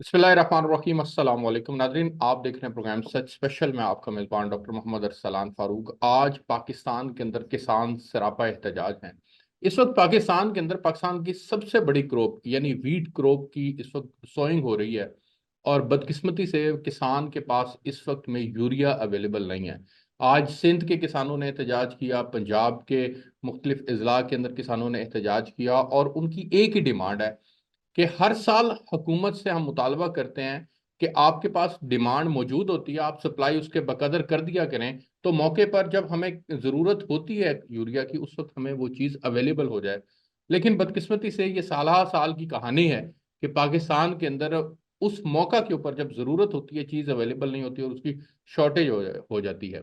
बिस्मिल्लाहिर्रहमानिर्रहीम अस्सलाम वालेकुम नादरीन, आप देख रहे हैं प्रोग्राम सच स्पेशल में। आपका मेज़बान डॉक्टर मोहम्मद अरसलान फारूक। आज पाकिस्तान के अंदर किसान सरापा एहतजाज हैं। इस वक्त पाकिस्तान के अंदर पाकिस्तान की सबसे बड़ी क्रॉप यानी वीट क्रॉप की इस वक्त सोइंग हो रही है, और बदकिस्मती से किसान के पास इस वक्त में यूरिया अवेलेबल नहीं है। आज सिंध के किसानों ने एहतजाज किया, पंजाब के मुख्तलिफ अजला के अंदर किसानों ने एहतजाज किया, और उनकी एक ही डिमांड है कि हर साल हुकूमत से हम मुतालबा करते हैं कि आपके पास डिमांड मौजूद होती है, आप सप्लाई उसके बकदर कर दिया करें, तो मौके पर जब हमें ज़रूरत होती है यूरिया की उस वक्त हमें वो चीज़ अवेलेबल हो जाए। लेकिन बदकिस्मती से ये साल साल की कहानी है कि पाकिस्तान के अंदर उस मौका के ऊपर जब ज़रूरत होती है चीज़ अवेलेबल नहीं होती और उसकी शॉर्टेज हो जाती है।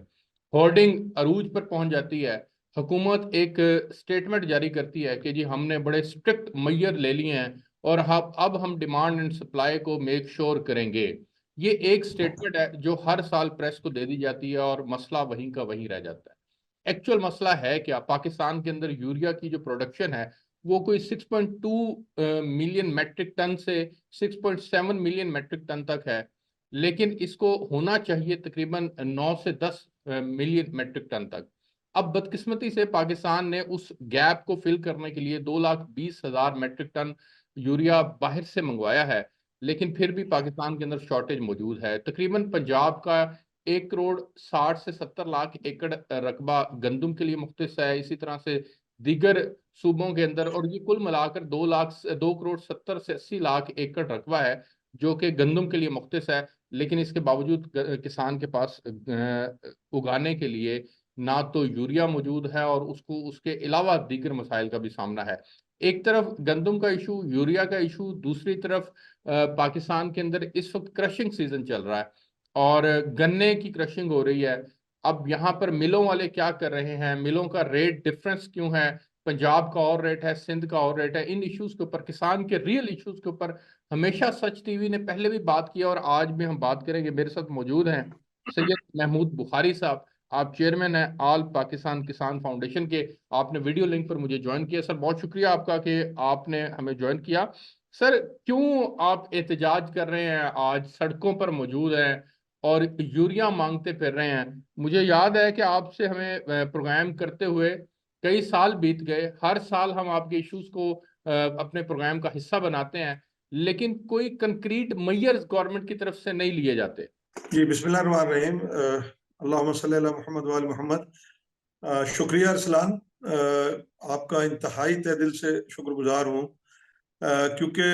होर्डिंग अरूज पर पहुंच जाती है। हुकूमत एक स्टेटमेंट जारी करती है कि जी हमने बड़े स्ट्रिक्ट मैयर ले लिए हैं और अब हम डिमांड एंड सप्लाई को मेक श्योर करेंगे। ये एक स्टेटमेंट है जो हर साल प्रेस को दे दी जाती है और मसला वहीं का वहीं रह जाता है। एक्चुअल मसला है क्या? पाकिस्तान के अंदर यूरिया की जो प्रोडक्शन है वो कोई 6.2 मिलियन मेट्रिक टन से 6.7 मिलियन मेट्रिक टन तक है, लेकिन इसको होना चाहिए तकरीबन 9 से 10 मिलियन मेट्रिक टन तक। अब बदकिस्मती से पाकिस्तान ने उस गैप को फिल करने के लिए 2,20,000 मेट्रिक टन यूरिया बाहर से मंगवाया है, लेकिन फिर भी पाकिस्तान के अंदर शॉर्टेज मौजूद है। तकरीबन पंजाब का 1,60 से 70 लाख एकड़ रकबा गंदम के लिए मुख्तस है। इसी तरह से दीगर सूबों के अंदर, और ये कुल मिलाकर 2,70 से 80 लाख एकड़ रकबा है जो कि गंदम के लिए मुख्तस है। लेकिन इसके बावजूद किसान के पास उगाने के लिए ना तो यूरिया मौजूद है और उसको उसके अलावा दीगर मसाइल का भी सामना है। एक तरफ गंदम का इशू, यूरिया का इशू, दूसरी तरफ पाकिस्तान के अंदर इस वक्त क्रशिंग सीजन चल रहा है और गन्ने की क्रशिंग हो रही है। अब यहाँ पर मिलों वाले क्या कर रहे हैं, मिलों का रेट डिफरेंस क्यों है? पंजाब का और रेट है, सिंध का और रेट है। इन इश्यूज के ऊपर, किसान के रियल इश्यूज के ऊपर हमेशा सच टीवी ने पहले भी बात किया और आज भी हम बात करेंगे। मेरे साथ मौजूद हैं सैयद महमूद बुखारी साहब। आप चेयरमैन हैं ऑल पाकिस्तान किसान फाउंडेशन के। आपने वीडियो लिंक पर मुझे ज्वाइन किया सर, बहुत शुक्रिया आपका कि आपने हमें ज्वाइन किया। सर, क्यों आप एहतजाज कर रहे हैं, आज सड़कों पर मौजूद हैं और यूरिया मांगते फिर रहे हैं? मुझे याद है कि आपसे हमें प्रोग्राम करते हुए कई साल बीत गए। हर साल हम आपके इश्यूज को अपने प्रोग्राम का हिस्सा बनाते हैं, लेकिन कोई कंक्रीट मेजर्स गवर्नमेंट की तरफ से नहीं लिए जाते। जी बिस्मिल्लाहिर्रहमानिर्रहीम। अल्लाहुम्मा सल्ली अला मोहम्मद व आल मोहम्मद। शुक्रिया अरसलान। आपका इंतहाई तहे दिल से शुक्रगुजार हूँ, क्योंकि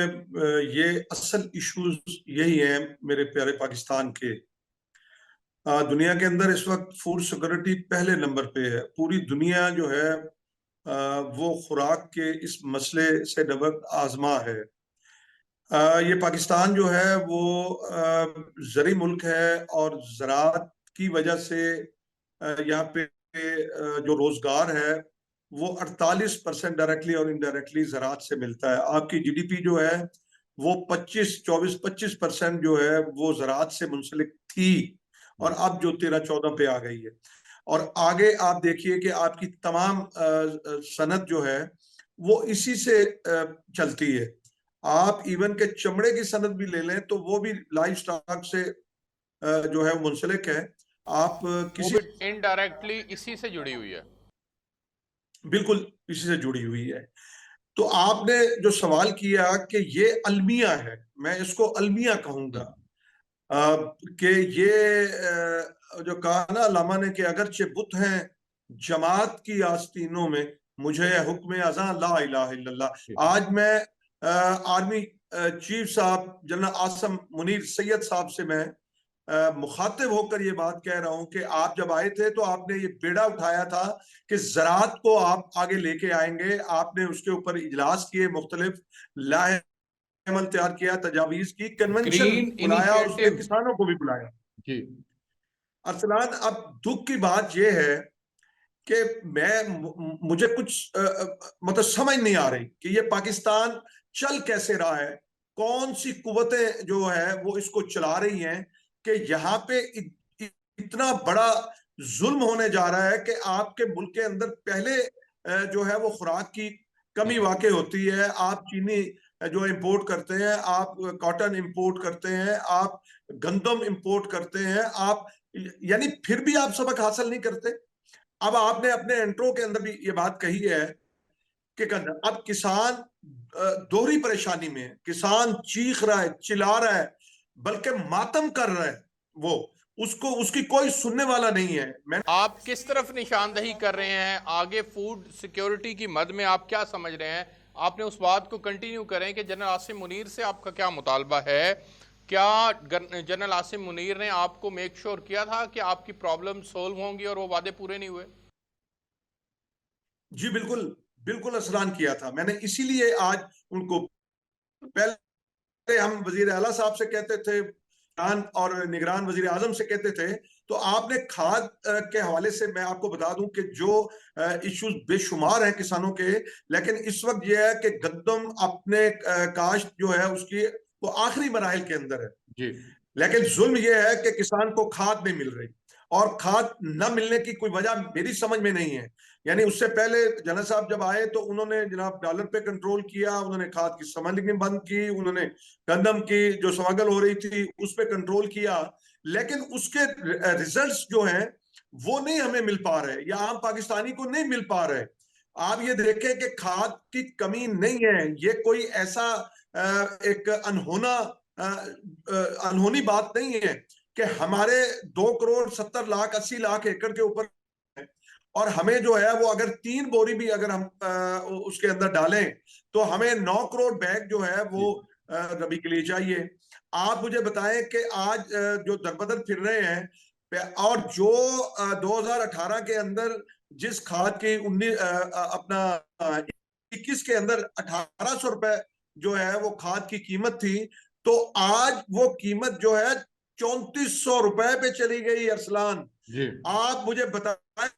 ये असल इश्यूज यही हैं मेरे प्यारे पाकिस्तान के। दुनिया के अंदर इस वक्त फूड सिक्योरिटी पहले नंबर पे है। पूरी दुनिया जो है वो खुराक के इस मसले से नबर्द आजमा है। ये पाकिस्तान जो है वो ज़री मुल्क है और ज़राअत की वजह से यहाँ पे जो रोजगार है वो 48% डायरेक्टली और इनडायरेक्टली ज़राअत से मिलता है। आपकी जीडीपी जो है वो 25 24 25% जो है वो ज़राअत से मुंसलिक थी, और अब जो 13 14 पे आ गई है। और आगे आप देखिए कि आपकी तमाम सनत जो है वो इसी से चलती है। आप इवन के चमड़े की सनत भी ले लें तो वो भी लाइव स्टॉक से जो है मुंसलिक है। आप वो किसी भी इनडायरेक्टली इसी से जुड़ी हुई है। बिल्कुल इसी से जुड़ी हुई है। तो आपने जो सवाल किया कि ये अलमिया है, मैं इसको अलमिया कहूंगा। कि ये जो कहा ना अल्लामा ने कि अगरचे बुत हैं जमात की आस्तीनों में, मुझे हुक्म अज़ां ला इलाहा इल्लल्लाह। आज मैं आर्मी चीफ साहब जनरल आसम मुनीर सैयद साहब से मैं मुखातिब होकर ये बात कह रहा हूं कि आप जब आए थे तो आपने ये बेड़ा उठाया था कि ज़राअत को आप आगे लेके आएंगे। आपने उसके ऊपर इजलास किए, मुख्तलिफ लाहे अमल तैयार किया, तजावीज की, कन्वेंशन ग्रीन बुलाया, उसमें इनिशिएटिव। किसानों को भी बुलाया। जी। अरसलान, अब दुख की बात यह है कि मुझे कुछ मतलब समझ नहीं आ रही कि ये पाकिस्तान चल कैसे रहा है। कौन सी कुव्वतें जो है वो इसको चला रही हैं कि यहाँ पे इतना बड़ा जुल्म होने जा रहा है कि आपके मुल्क के अंदर पहले जो है वो खुराक की कमी वाकई होती है। आप चीनी जो इंपोर्ट करते हैं, आप कॉटन इंपोर्ट करते हैं, आप गंदम इंपोर्ट करते हैं, आप यानी फिर भी आप सबक हासिल नहीं करते। अब आपने अपने इंट्रो के अंदर भी ये बात कही है कि अब किसान दोहरी परेशानी में है। किसान चीख रहा है, चिल्ला रहा है, बल्कि मातम कर रहा है। वो उसको उसकी कोई सुनने वाला नहीं है। मैं आप किस तरफ निशानदही कर रहे हैं आगे फूड सिक्योरिटी की मद में, आप क्या समझ रहे हैं? आपने उस बात को कंटिन्यू करें कि जनरल आसिम मुनीर से आपका क्या मुतालबा है? क्या जनरल आसिम मुनीर ने आपको मेक श्योर किया था कि आपकी प्रॉब्लम सोल्व होंगी और वो वादे पूरे नहीं हुए? जी बिल्कुल, बिल्कुल असरान किया था मैंने, इसीलिए आज उनको, पहले हम वजीर आला साहब से कहते थे और निगरान वजीर आजम से कहते थे, तो आपने खाद के हवाले से मैं आपको बता दूं कि जो इश्यूज बेशुमार हैं किसानों के, लेकिन इस वक्त यह है कि गंदम अपने काश्त जो है उसकी वो आखिरी मराहल के अंदर है। जी लेकिन जुल्म यह है कि किसान को खाद नहीं मिल रही, और खाद न मिलने की कोई वजह मेरी समझ में नहीं है। यानी उससे पहले जनरल साहब जब आए तो उन्होंने जनाब डॉलर पे कंट्रोल किया, उन्होंने खाद की समझनी बंद की, उन्होंने गंदम की जो स्मगल हो रही थी उस पर कंट्रोल किया, लेकिन उसके रिजल्ट्स जो हैं वो नहीं हमें मिल पा रहे, या आम पाकिस्तानी को नहीं मिल पा रहे। आप ये देखें कि खाद की कमी नहीं है, ये कोई ऐसा एक अनहोनी बात नहीं है कि हमारे 2 करोड़ 70 लाख 80 लाख एकड़ के ऊपर है, और हमें जो है वो अगर 3 बोरी भी अगर हम उसके अंदर डालें तो हमें 9 करोड़ बैग जो है वो जी रबी के लिए चाहिए। आप मुझे बताएं कि आज जो दरबदर फिर रहे हैं, और जो 2018 के अंदर जिस खाद की 21 के अंदर 1800 रुपए जो है वो खाद की कीमत थी, तो आज वो कीमत जो है 3400 रुपए पे चली गई। अरसलान, जी आप मुझे बताएं,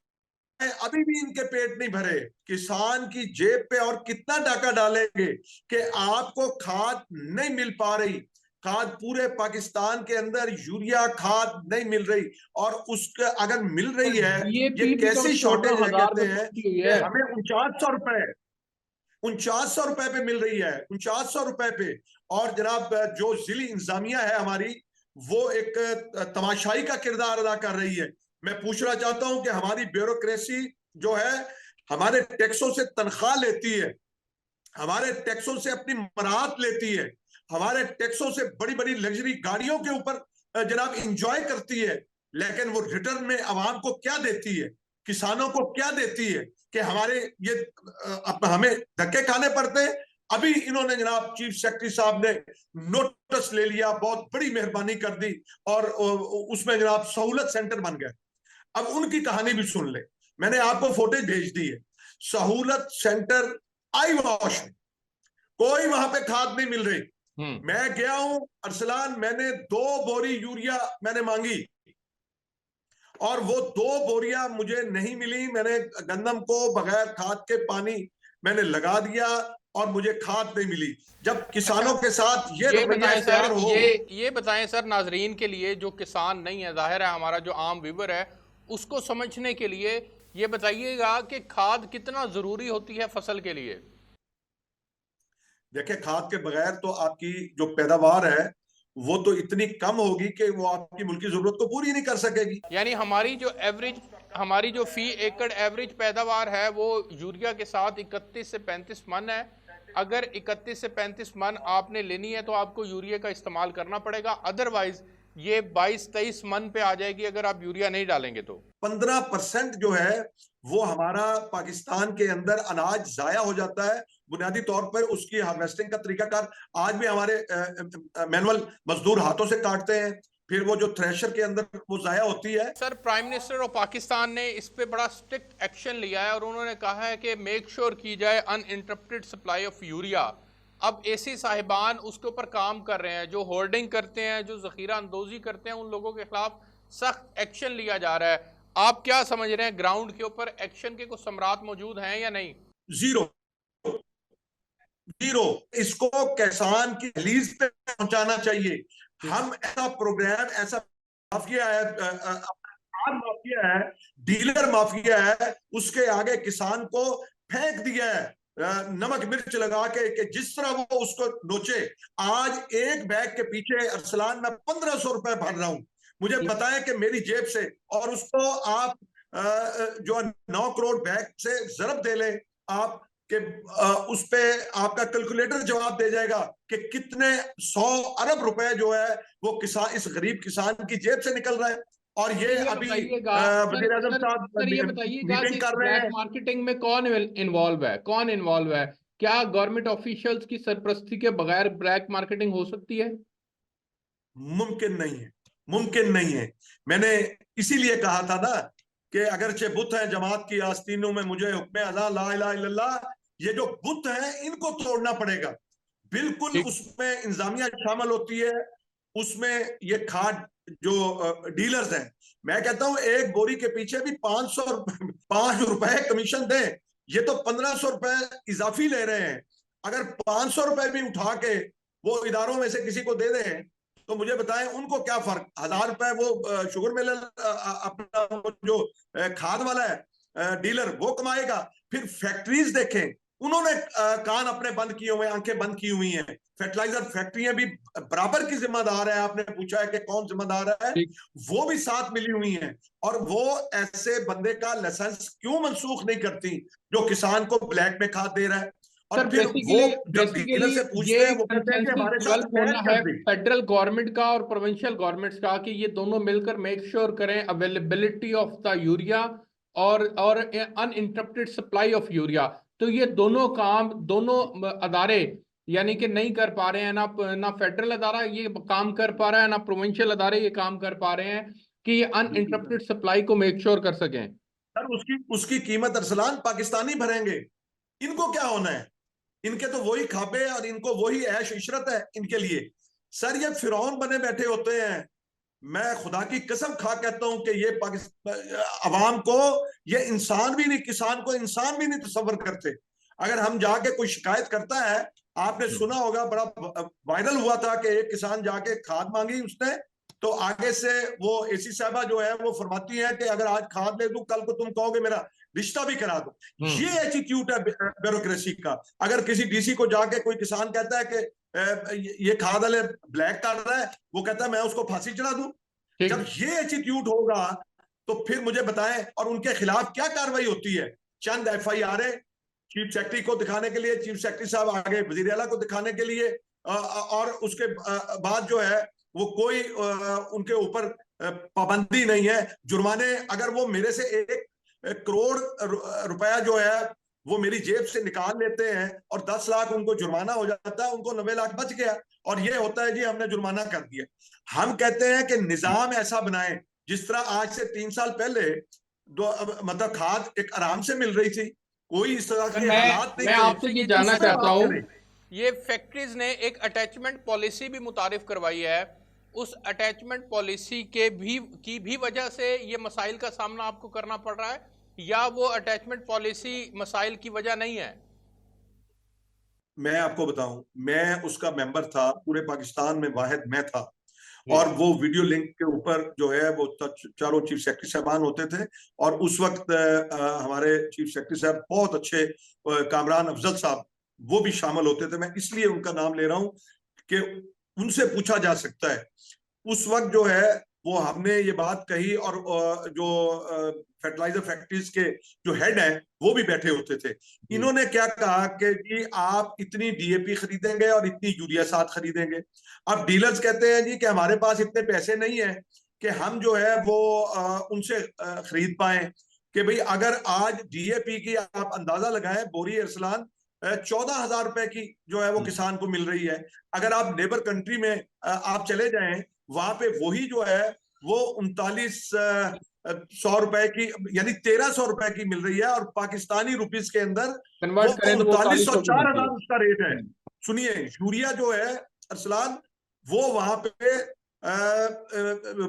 अभी भी इनके पेट नहीं भरे, किसान की जेब पे और कितना डाका डालेंगे कि आपको खाद नहीं मिल पा रही। खाद पूरे पाकिस्तान के अंदर यूरिया खाद नहीं मिल रही, और उसके अगर मिल और रही है, ये डीएपी भी तो कैसी शॉर्टेज है 14,000 कहते पे हैं पहुंची हुई कि है। हमें 4900 रुपए पे मिल रही है, 4900 रुपए पे। और जनाब जो जिली इंतजामिया है हमारी, वो एक तमाशाई का किरदार अदा कर रही है। मैं पूछना चाहता हूं कि हमारी ब्यूरोक्रेसी जो है हमारे टैक्सों से तनख्वाह लेती है, हमारे टैक्सों से अपनी मराहत लेती है, हमारे टैक्सों से बड़ी बड़ी लग्जरी गाड़ियों के ऊपर जनाब इंजॉय करती है, लेकिन वो रिटर्न में आवाम को क्या देती है, किसानों को क्या देती है कि हमारे ये हमें धक्के खाने पड़ते हैं। अभी इन्होंने जनाब चीफ सेक्रेटरी साहब ने नोटिस ले लिया, बहुत बड़ी मेहरबानी कर दी, और उसमें जनाब सहूलत सेंटर बन गया। अब उनकी कहानी भी सुन ले, मैंने आपको फोटेज भेज दी है। सहूलत सेंटर आई वॉश में कोई वहां पे खाद नहीं मिल रही। मैं गया हूं अरसलान, मैंने 2 बोरी यूरिया मैंने मांगी, और वो 2 बोरियां मुझे नहीं मिली। मैंने गंदम को बगैर खाद के पानी मैंने लगा दिया, और मुझे खाद नहीं मिली। जब अच्छा, किसानों के साथ ये ये रवैया बताएं इख्तियार सर, हो। ये बताएं सर, नाजरीन के लिए जो किसान नहीं है, जाहिर है हमारा जो आम व्यूवर है उसको समझने के लिए ये बताइएगा कि खाद कितना जरूरी होती है फसल के लिए? देखिए, खाद के बगैर तो आपकी जो पैदावार है वो तो इतनी कम होगी कि वो आपकी मुल्क की जरूरत को पूरी नहीं कर सकेगी। यानी हमारी जो फी एकड़ एवरेज पैदावार है वो यूरिया के साथ 31 से 35 मन है। अगर 31 से 35 मन आपने लेनी है तो आपको यूरिया का इस्तेमाल करना पड़ेगा, अदरवाइज ये 22-23 मन पे आ जाएगी अगर आप यूरिया नहीं डालेंगे तो। 15% जो है वो हमारा पाकिस्तान के अंदर अनाज जाया हो जाता है। बुनियादी तौर पर उसकी हार्वेस्टिंग का तरीकाकार आज भी हमारे मैनुअल मजदूर हाथों से काटते हैं, फिर वो जो थ्रेशर के अंदर वो जाया होती है। Sir, prime minister of Pakistan ने इस पे बड़ा स्ट्रिक्ट एक्शन लिया है और उन्होंने कहा है कि मेक श्योर की जाए अनइंटरप्टेड सप्लाई ऑफ यूरिया। अब एसी साहिबान उसके ऊपर काम कर रहे हैं, जो होर्डिंग करते हैं, जो जखीरा अंदोजी करते हैं, उन लोगों के खिलाफ सख्त एक्शन लिया जा रहा है। आप क्या समझ रहे हैं, ग्राउंड के ऊपर एक्शन के कुछ सम्राट मौजूद हैं या नहीं? Zero, zero. इसको किसान की लीज पे पहुंचाना चाहिए। हम ऐसा प्रोग्राम, ऐसा माफिया है, माफिया है, डीलर माफिया है, उसके आगे किसान को फेंक दिया है नमक मिर्च लगा के कि जिस तरह वो उसको नोचे। आज एक बैग के पीछे अरसलान मैं 1500 रुपए भर रहा हूं, मुझे बताएं कि मेरी जेब से, और उसको आप जो 9 करोड़ बैग से जरब दे ले आप कि उस पे आपका कैलकुलेटर जवाब दे जाएगा कि कितने 100 अरब रुपए जो है वो किसान, इस गरीब किसान की जेब से निकल रहा है। और ये ये अभी बताइएगा सर, वजीर आजम सर साहब सर ये बताइएगा कि मीटिंग इस कर रहे ब्लैक हैं। मार्केटिंग में कौन इन्वॉल्व है, कौन इन्वॉल्व है? क्या गवर्नमेंट ऑफिशियल्स की सरपरस्ती के बगैर ब्लैक मार्केटिंग हो सकती है? मुमकिन नहीं है, मुमकिन नहीं है। मैंने इसीलिए कहा था ना कि अगरचे बुत हैं जमात की आस्तीनों में, मुझे हुक्म अज़ा ला इलाहा इल्लल्लाह, ये जो बुत हैं इनको तोड़ना पड़ेगा। बिल्कुल ठीक। उसमें इंतजामिया शामिल होती है, उसमें ये खाद जो डीलर्स हैं, मैं कहता हूं एक बोरी के पीछे भी 500 रुपए कमीशन दें, ये तो 1500 रुपए इजाफी ले रहे हैं। अगर 500 रुपए भी उठा के वो इदारों में से किसी को दे दें तो मुझे बताएं उनको क्या फर्क। 1000 रुपए वो शुगर मिलर अपना वो जो खाद वाला है डीलर वो कमाएगा। फिर फैक्ट्रीज देखें, उन्होंने कान अपने बंद किए हुए, आंखें बंद की हुई हैं। फर्टिलाइजर फैक्ट्रियां भी बराबर की जिम्मेदार है। आपने पूछा है कि कौन जिम्मेदार है, ठीक। वो भी साथ मिली हुई हैं। और वो ऐसे बंदे का लाइसेंस क्यों मनसूख नहीं करती जो किसान को ब्लैक में खाद दे रहा है? सर और फिर वो बेसिकली जब डीलर बेसिकली से ये पूछते हैं वो कहते हैं कि कंसेंसस हमारे साथ डेवलप पहल होना कर है दी। फेडरल गवर्नमेंट का और प्रोविंशियल गवर्नमेंट्स का कि ये दोनों मिलकर मेक श्योर करें अवेलेबिलिटी ऑफ द यूरिया और अनइंटरप्टेड सप्लाई ऑफ यूरिया। तो ये दोनों काम दोनों अदारे यानी कि नहीं कर पा रहे हैं, ना ना फेडरल अदारा ये काम कर पा रहा है, ना प्रोविंशियल अदारे ये काम कर पा रहे हैं कि ये अनइंटरप्टेड सप्लाई को मेक श्योर कर सकें। सर उसकी उसकी कीमत अरसलान पाकिस्तानी भरेंगे। इनको क्या होना है? इनके तो वही खाबे और इनको वही ऐश इशरत है इनके लिए। सर ये फिरौन बने बैठे होते हैं। मैं खुदा की कसम खा कहता हूं कि ये पाकिस्तान अवाम को, ये इंसान भी नहीं, किसान को इंसान भी नहीं तस्वर करते। अगर हम जाके कोई शिकायत करता है, आपने सुना होगा बड़ा वायरल हुआ था कि एक किसान जाके खाद मांगी उसने, तो आगे से वो एसी साहबा जो है वो फरमाती है कि अगर आज खाद ले दूं कल को तुम कहोगे मेरा रिश्ता भी करा दो। ये एटीट्यूड है ब्यूरोक्रेसी का। अगर किसी डीसी को जाके कोई किसान कहता है कि ये खाद वाले ब्लैक कर रहा है, वो कहता है मैं उसको फांसी चढ़ा दूं। जब ठीक। ये एटीट्यूड होगा तो फिर मुझे बताएं और उनके खिलाफ क्या कार्रवाई होती है? चंद FIR चीफ सेक्रेटरी को दिखाने के लिए, चीफ सेक्रेटरी साहब आगे वजीर आला को दिखाने के लिए, और उसके बाद जो है वो कोई उनके ऊपर पाबंदी नहीं है। जुर्माने अगर वो मेरे से 1 करोड़ रुपया जो है वो मेरी जेब से निकाल लेते हैं और 10 लाख उनको जुर्माना हो जाता है, उनको 90 लाख बच गया। और ये होता है जी हमने जुर्माना कर दिया। हम कहते हैं कि निजाम ऐसा बनाए जिस तरह आज से 3 साल पहले मतलब खाद एक आराम से मिल रही थी, कोई इस तरह सर के हालात नहीं मैं थे। आपसे ये ये जो जानना उसमें चाहता बात हूँ, करें। ये फैक्ट्रीज ने एक अटैचमेंट पॉलिसी भी मुतारिफ करवाई है। उस अटैचमेंट पॉलिसी के भी वजह से ये मसाइल का सामना आपको करना पड़ रहा है, या वो अटैचमेंट पॉलिसी मसाइल की वजह नहीं है? मैं आपको बताऊं, मैं उसका मेंबर था, पूरे पाकिस्तान में वाहिद मैं था। जी। और वो वीडियो लिंक के ऊपर जो है वो चारों चीफ सेक्रेटरी साहबान होते थे। और उस वक्त हमारे चीफ सेक्रेटरी साहब बहुत अच्छे, कामरान अफजल साहब, वो भी शामिल होते थे। मैं इसलिए उनका नाम ले रहा हूं कि उनसे पूछा जा सकता है। उस वक्त जो है वो हमने ये बात कही, और जो फर्टिलाइजर फैक्ट्रीज के जो हेड हैं वो भी बैठे होते थे। जी। इन्होंने क्या कहा कि जी आप इतनी DAP खरीदेंगे और इतनी यूरिया साथ खरीदेंगे। अब डीलर्स कहते हैं जी कि हमारे पास इतने पैसे नहीं है कि हम जो है वो उनसे खरीद पाए। कि भाई अगर आज DAP की आप अंदाजा लगाएं, बोरी अरसलान 14,000 रुपए की जो है वो किसान को मिल रही है। अगर आप नेबर कंट्री में आप चले जाएं, वहां पे वही जो है वो 3900 रुपए की, यानी 1300 रुपए की मिल रही है। और पाकिस्तानी रुपीस के अंदर वो कन्वर्ट करें तो वो 3900 4100 की चार मिलती हजार है। उसका रेट है। सुनिए, यूरिया जो है अरसलान, वो वहां पे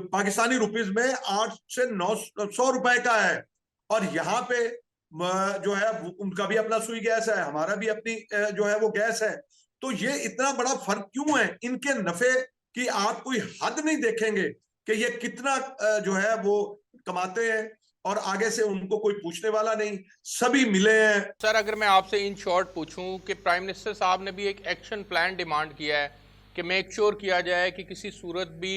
पाकिस्तानी रुपीस में 800 से 900 रुपए का है। और यहाँ पे जो है उनका भी अपना सुई गैस है, हमारा भी अपनी जो है वो गैस है। तो ये इतना बड़ा फर्क क्यों है? इनके नफे की आप कोई हद नहीं देखेंगे कि ये कितना जो है वो कमाते हैं। और आगे से उनको कोई पूछने वाला नहीं, सभी मिले हैं। सर अगर मैं आपसे इन शॉर्ट पूछूं कि प्राइम मिनिस्टर साहब ने भी एक एक्शन प्लान डिमांड किया है कि मेक श्योर किया जाए कि किसी सूरत भी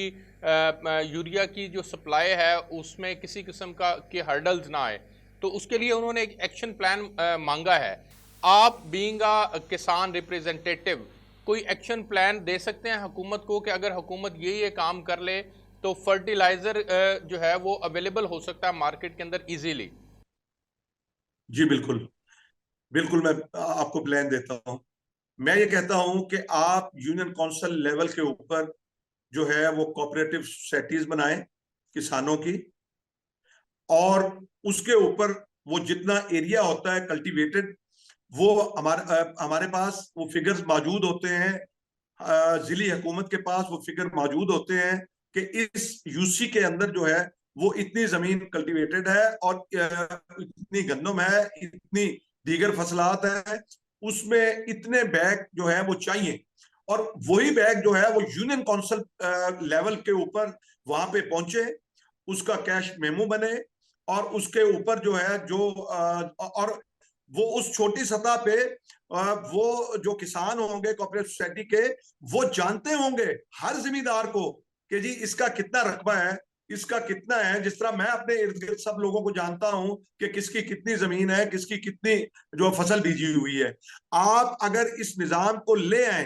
यूरिया की जो सप्लाई है उसमें किसी किस्म का के हर्डल्स ना आए, तो उसके लिए उन्होंने एक एक्शन प्लान मांगा है। आप बीइंग अ किसान रिप्रेजेंटेटिव कोई एक्शन प्लान दे सकते हैं हुकूमत को कि अगर हुकूमत ये काम कर ले तो फर्टिलाइजर जो है वो अवेलेबल हो सकता है मार्केट के अंदर इजीली? जी बिल्कुल, बिल्कुल मैं आपको प्लान देता हूं। मैं ये कहता हूं कि आप यूनियन काउंसिल लेवल के ऊपर जो है वो कोऑपरेटिव सोसाइटीज बनाएं किसानों की, और उसके ऊपर वो जितना एरिया होता है कल्टीवेटेड, वो हमारे पास वो फिगर्स मौजूद होते हैं, जिली हुकूमत के पास वो फिगर मौजूद होते हैं कि इस यूसी के अंदर जो है वो इतनी जमीन कल्टीवेटेड है और इतनी गंदम है, इतनी दीगर फसलात है, उसमें इतने बैग जो है वो चाहिए। और वही बैग जो है वो यूनियन काउंसिल लेवल के ऊपर वहां पे पहुंचे, उसका कैश मेमो बने, और उसके ऊपर जो है और वो उस छोटी सतह पे वो जो किसान होंगे कोऑपरेटिव सोसाइटी के, वो जानते होंगे हर जिम्मेदार को कि जी इसका कितना रकबा है, इसका कितना है। जिस तरह मैं अपने इर्द गिर्द सब लोगों को जानता हूं कि किसकी कितनी जमीन है, किसकी कितनी जो फसल बीजी हुई है। आप अगर इस निजाम को ले आए,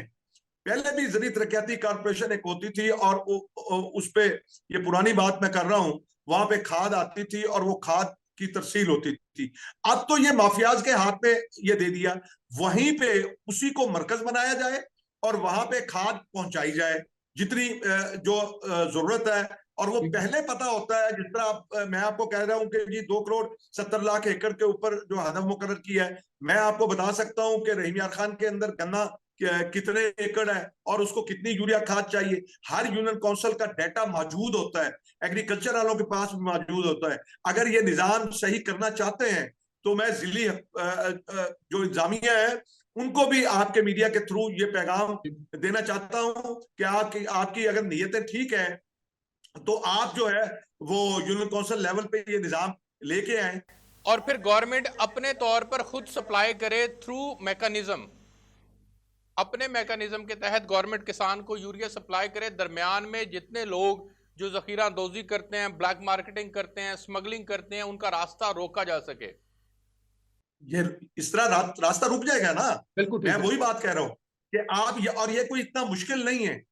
पहले भी ज़रूरी तरक्याती कारपोरेशन एक होती थी और उस पे, ये पुरानी बात मैं कर रहा हूं, वहां पे खाद आती थी और वो खाद की तरसील होती थी। अब तो ये माफियाज के हाथ में ये दे दिया, वहीं पे उसी को मरकज बनाया जाए और वहां पे खाद पहुंचाई जाए जितनी जो जरूरत है। और वो पहले पता होता है, जिस तरह मैं आपको कह रहा हूं कि जी 2,70,00,000 एकड़ के ऊपर जो हदफ मुकर्रर किया है, मैं आपको बता सकता हूं कि रहीम यार खान के अंदर गन्ना कितने एकड़ है और उसको कितनी यूरिया खाद चाहिए। हर यूनियन काउंसिल का डाटा मौजूद होता है, एग्रीकल्चर वालों के पास भी मौजूद होता है। अगर ये निजाम सही करना चाहते हैं तो मैं जिली जो इंतजामिया है उनको भी आपके मीडिया के थ्रू ये पैगाम देना चाहता हूं कि आपकी अगर नीयतें ठीक है तो आप जो है वो यूनियन काउंसिल लेवल पे ये निजाम लेके आए और फिर गवर्नमेंट अपने तौर पर खुद सप्लाई करे थ्रू मैकेनिज्म, अपने मैकेनिज्म के तहत गवर्नमेंट किसान को यूरिया सप्लाई करे, दरमियान में जितने लोग जो जखीरा अंदोजी करते हैं, ब्लैक मार्केटिंग करते हैं, स्मगलिंग करते हैं, उनका रास्ता रोका जा सके। ये इस तरह रास्ता रुक जाएगा ना। बिल्कुल मैं ठीक है। वही बात कह रहा हूं कि आप और ये कोई इतना मुश्किल नहीं है,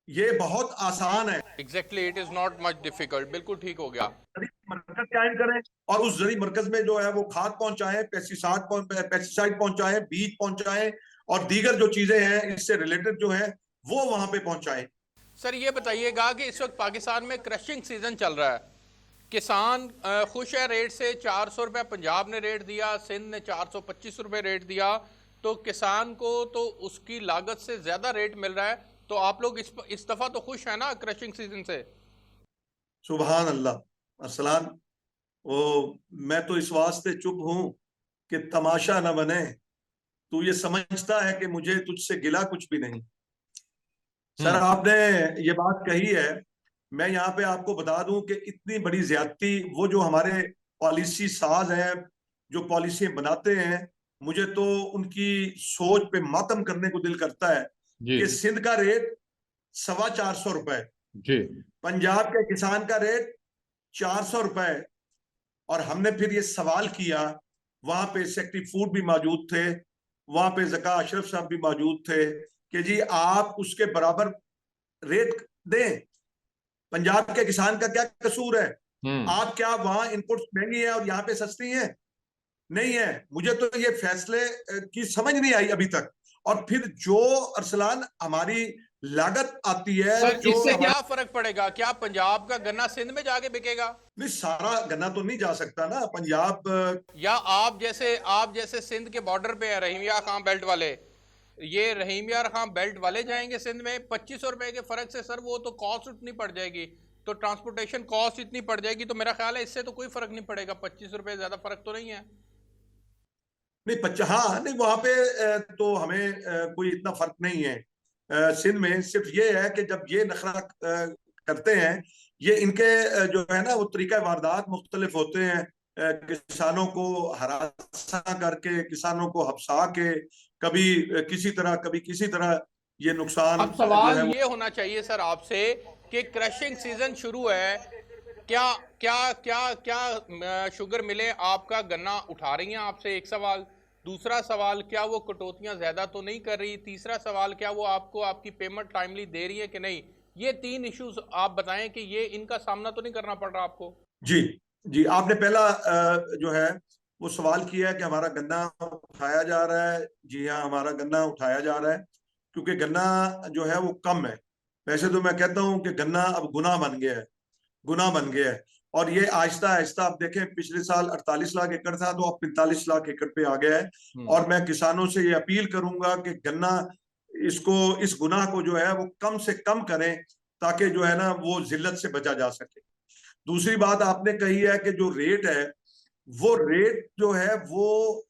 ये बहुत आसान है। Exactly, it is not much difficult. बिल्कुल ठीक हो गया। मरकज कायम करें और उस जरिए मरकज में जो है वो खाद पहुंचाएं, पेस्टिसाइड पहुंचाएं, बीज पहुंचाएं, और दीगर जो चीजें हैं इससे रिलेटेड जो है वो वहां पे पहुंचाएं। सर ये बताइएगा कि इस वक्त पाकिस्तान में क्रशिंग सीजन चल रहा है, किसान खुश है रेट से। 400 रुपये पंजाब ने रेट दिया, सिंध ने 425 रुपये रेट दिया, तो किसान को तो उसकी लागत से ज्यादा रेट मिल रहा है। तो आप लोग इस दफा तो खुश है ना क्रशिंग सीजन से? सुबहान अल्लाह अरसलान, वो मैं तो इस वास्ते चुप हूं कि तमाशा न बने। तू ये समझता है कि मुझे तुझसे गिला कुछ भी नहीं। सर आपने ये बात कही है, मैं यहाँ पे आपको बता दूं कि इतनी बड़ी ज्यादती वो जो हमारे पॉलिसी साज हैं, जो पॉलिसी बनाते हैं, मुझे तो उनकी सोच पे मातम करने को दिल करता है जी कि सिंध का रेट 425 रुपए, जी पंजाब के किसान का रेट 400 रुपए। और हमने फिर ये सवाल किया, वहां पे सेक्रेटरी फूड भी मौजूद थे, वहां पे जका अशरफ साहब भी मौजूद थे कि जी आप उसके बराबर रेट दें, पंजाब के किसान का क्या कसूर है। आप क्या वहां इनपुट महंगी है और यहाँ पे सस्ती है? नहीं है। मुझे तो ये फैसले की समझ नहीं आई अभी तक। और फिर जो अरसलान हमारी लागत आती है, सर जो इससे हमारा, क्या फर्क पड़ेगा? क्या पंजाब का गन्ना सिंध में जाके बिकेगा? नहीं सारा गन्ना तो नहीं जा सकता ना पंजाब। या आप जैसे सिंध के बॉर्डर पे है रहीमिया खां बेल्ट वाले, ये रहीमिया खां बेल्ट वाले जाएंगे सिंध में 2500 रुपए के फर्क से। सर वो तो कॉस्ट उतनी पड़ जाएगी, तो ट्रांसपोर्टेशन कॉस्ट इतनी पड़ जाएगी, तो मेरा ख्याल है इससे तो कोई फर्क नहीं पड़ेगा। 25 रुपए ज्यादा फर्क तो नहीं है। नहीं हाँ नहीं, वहां पे तो हमें कोई इतना फर्क नहीं है। सिंध में सिर्फ ये है कि जब ये नखरा करते हैं, ये इनके जो है ना वो तरीका वारदात मुख्तलिफ होते हैं। किसानों को हरासा करके, किसानों को हबसा के, कभी किसी तरह ये नुकसान अब जो सवाल है ये होना चाहिए सर आपसे कि क्रशिंग सीजन शुरू है, क्या क्या क्या क्या शुगर मिले आपका गन्ना उठा रही हैं आपसे? एक सवाल। दूसरा सवाल, क्या वो कटौतियां ज्यादा तो नहीं कर रही? तीसरा सवाल, क्या वो आपको आपकी पेमेंट टाइमली दे रही है कि नहीं? ये 3 इश्यूज आप बताएं कि ये इनका सामना तो नहीं करना पड़ रहा आपको? जी जी, आपने पहला जो है वो सवाल किया है कि हमारा गन्ना उठाया जा रहा है। जी हाँ, हमारा गन्ना उठाया जा रहा है, क्योंकि गन्ना जो है वो कम है। वैसे तो मैं कहता हूँ कि गन्ना अब गुनाह बन गया है, गुनाह बन गया है। और ये आहिस्ता आहिस्ता आप देखें, पिछले साल 48 लाख एकड़ था, तो अब 45 लाख एकड़ पे आ गया है। और मैं किसानों से ये अपील करूंगा कि गन्ना, इस गुनाह को जो है वो कम से कम करें, ताकि जो है ना वो जिल्लत से बचा जा सके। दूसरी बात आपने कही है कि जो रेट है, वो रेट जो है वो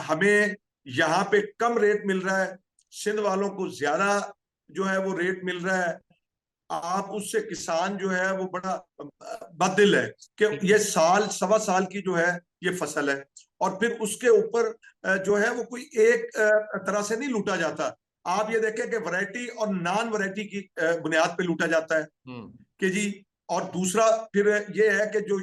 हमें यहाँ पे कम रेट मिल रहा है, सिंध वालों को ज्यादा जो है वो रेट मिल रहा है। आप उससे, किसान जो है वो बड़ा बददिल है कि ये साल सवा साल की जो है ये फसल है, और फिर उसके ऊपर जो है वो कोई एक तरह से नहीं लूटा जाता। आप ये देखें कि वैरायटी और नॉन वैरायटी की बुनियाद पे लूटा जाता है कि जी। और दूसरा फिर ये है कि जो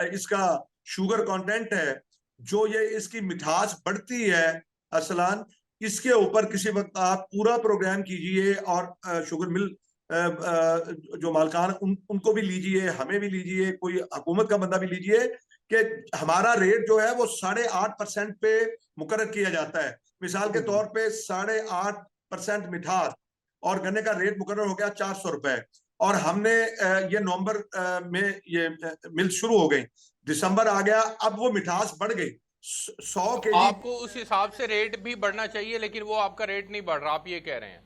इसका शुगर कंटेंट है, जो ये इसकी मिठास बढ़ती है अरसलान, इसके ऊपर किसी वक्त आप पूरा प्रोग्राम कीजिए, और शुगर मिल जो मालकान उनको भी लीजिए, हमें भी लीजिए, कोई हुकूमत का बंदा भी लीजिए, कि हमारा रेट जो है वो 8.5% पे मुकर्रर किया जाता है। मिसाल के तौर पे 8.5% मिठास, और गन्ने का रेट मुकर्रर हो गया 400 रुपए। और हमने ये नवंबर में ये मिल शुरू हो गई, दिसंबर आ गया, अब वो मिठास बढ़ गई 100 kg। आपको उस हिसाब से रेट भी बढ़ना चाहिए, लेकिन वो आपका रेट नहीं बढ़ रहा, आप ये कह रहे हैं?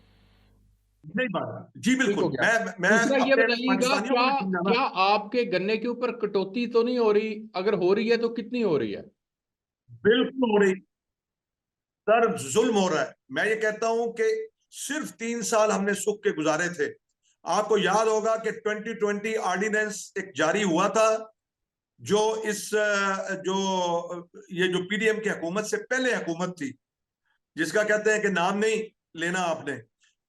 नहीं बढ़ रहा जी, ठीक हो बिल्कुल। गया। मैं दूसरा ये अपने बताइएगा, पाकिस्तानियों क्या को भी समझाना। क्या आपके गन्ने के ऊपर कटौती तो नहीं हो रही? अगर हो रही है तो कितनी हो रही है? बिल्कुल हो रही सर, जुल्म हो रहा है। मैं ये कहता हूं कि सिर्फ 3 साल हमने सुख के गुजारे थे। आपको याद होगा कि 2020 ऑर्डिनेंस एक जारी हुआ था, जो जो ये जो पीडीएम की हुकूमत से पहले हुकूमत थी, जिसका कहते हैं कि नाम नहीं लेना आपने।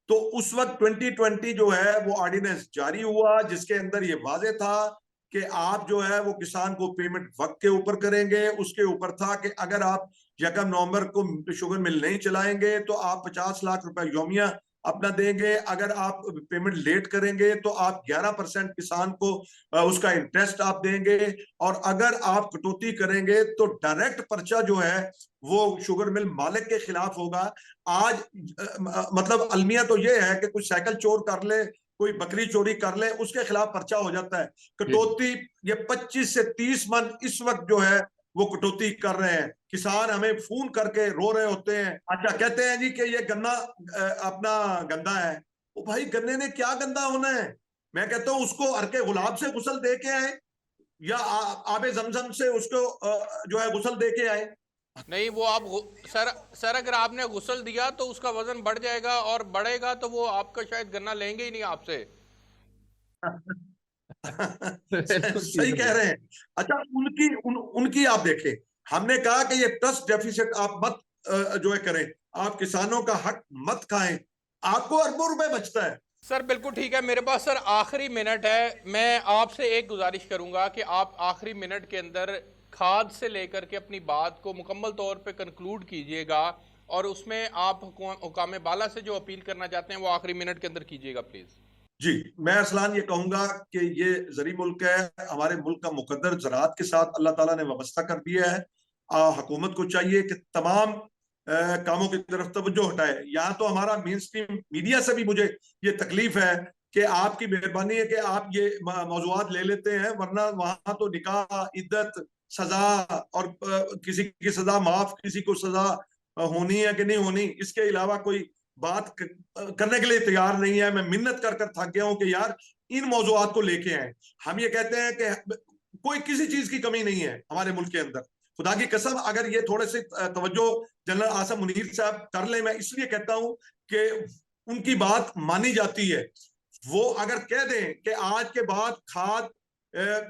तो उस वक्त 2020 जो है वो ऑर्डिनेंस जारी हुआ, जिसके अंदर ये वाजे था कि आप जो है वो किसान को पेमेंट वक्त के ऊपर करेंगे। उसके ऊपर था कि अगर आप 1 नवंबर को शुगर मिल नहीं चलाएंगे तो आप 50 लाख रुपए योमिया अपना देंगे। अगर आप पेमेंट लेट करेंगे तो आप 11% किसान को उसका इंटरेस्ट आप देंगे। और अगर आप कटौती करेंगे तो डायरेक्ट पर्चा जो है वो शुगर मिल मालिक के खिलाफ होगा। आज मतलब अलमिया तो ये है कि कोई साइकिल चोर कर ले, कोई बकरी चोरी कर ले, उसके खिलाफ पर्चा हो जाता है। कटौती ये 25 से 30 मन इस वक्त जो है वो कटौती कर रहे हैं। किसान हमें फोन करके रो रहे होते हैं। अच्छा, कहते हैं जी कि ये गन्ना अपना गंदा है। वो भाई, गन्ने ने क्या गंदा होना है? मैं कहता हूं उसको हरके गुलाब से गुसल दे के आए, या आबे जमजम से उसको जो है गुसल दे के आए। नहीं, वो आप सर अगर आपने गुसल दिया तो उसका वजन बढ़ जाएगा, और बढ़ेगा तो वो आपका शायद गन्ना लेंगे ही नहीं आपसे। बिल्कुल सही ठीक हो कह गया। रहे हैं। अच्छा, उनकी आप देखें, हमने कहा कि ये ट्रस्ट डेफिसिट आप मत जो है करें, आप किसानों का हक मत खाएं, आपको अरबों रुपए बचता है। सर बिल्कुल ठीक है। मेरे पास सर आखिरी मिनट है, मैं आपसे एक गुजारिश करूंगा कि आप आखिरी मिनट के अंदर खाद से लेकर के अपनी बात को मुकम्मल तौर पे कंक्लूड कीजिएगा, और उसमें आप हुकाम बाला से जो अपील करना चाहते हैं वो आखिरी मिनट के अंदर कीजिएगा प्लीज। जी, मैं अरसलान ये कहूंगा कि ये जरी मुल्क है, हमारे मुल्क का मुकद्दर ज़राअत के साथ अल्लाह ताला ने वाबस्ता कर दिया है। हुकूमत को चाहिए कि तमाम कामों की तरफ तवज्जो हटाए। यहाँ तो हमारा मेन स्ट्रीम मीडिया से भी मुझे ये तकलीफ है कि आपकी मेहरबानी है कि आप ये मौजूआत ले लेते हैं, वरना वहां तो निकाह, इद्दत, सजा, और किसी की सजा माफ, किसी को सजा होनी है कि नहीं होनी, इसके अलावा कोई बात करने के लिए तैयार नहीं है। मैं मिन्नत कर कर थक गया हूं कि यार इन मौजूआत को लेके आए। हम ये कहते हैं कि कोई किसी चीज की कमी नहीं है हमारे मुल्क के अंदर, खुदा की कसम। अगर ये थोड़े से तवज्जो जनरल आसम मुनीर साहब कर ले, मैं इसलिए कहता हूं कि उनकी बात मानी जाती है। वो अगर कह दें कि आज के बाद खाद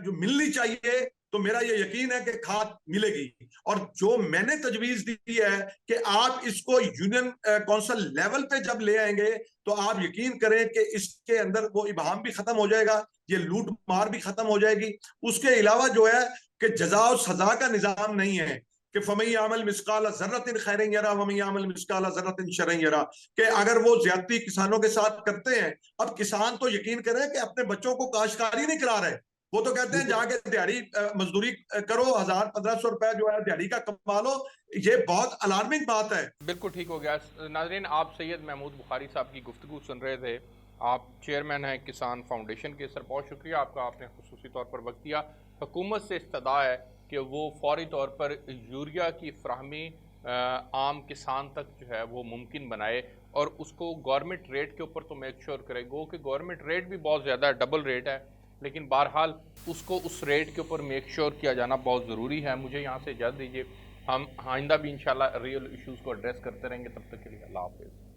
जो मिलनी चाहिए, तो मेरा ये यकीन है कि खाद मिलेगी। और जो मैंने तजवीज दी है कि आप इसको यूनियन काउंसिल लेवल पे जब ले आएंगे तो आप यकीन करें कि इसके अंदर वो इबाहम भी खत्म हो जाएगा, ये लूट मार भी खत्म हो जाएगी। उसके अलावा जो है कि जजा और सजा का निजाम नहीं है कि फमई आमल मिसकाल जर्रतिन खैरन यरा वमई आमल मिसकाल जर्रतिन शरन यरा, कि अगर वो ज्यादती किसानों के साथ करते हैं। अब किसान तो यकीन करें कि अपने बच्चों को काश्तकारी नहीं करा रहे, वो तो कहते हैं जाके दिहाड़ी मजदूरी करो, 1000-1500 रुपए जो है दिहाड़ी का कमा लो। ये बहुत अलार्मिंग बात है। बिल्कुल ठीक हो गया। नाज़रीन, आप सैयद महमूद बुखारी साहब की गुफ्तगू सुन रहे थे। आप चेयरमैन हैं किसान फाउंडेशन के। सर, बहुत शुक्रिया आपका, आपने खुसूसी तौर पर वक्त दिया। हुकूमत से इस्तदा है कि वो फौरी तौर पर यूरिया की फ्राहमी आम किसान तक जो है वो मुमकिन बनाए और उसको गवर्नमेंट रेट के ऊपर तो मेक श्योर करे। गो कि गवर्नमेंट रेट भी बहुत ज़्यादा है, डबल रेट है, लेकिन बहरहाल उसको उस रेट के ऊपर मेक श्योर किया जाना बहुत ज़रूरी है। मुझे यहाँ से इजाज़त दीजिए, हम आइंदा भी इंशाल्लाह रियल इश्यूज़ को एड्रेस करते रहेंगे। तब तक के लिए अल्लाह हाफ़िज़।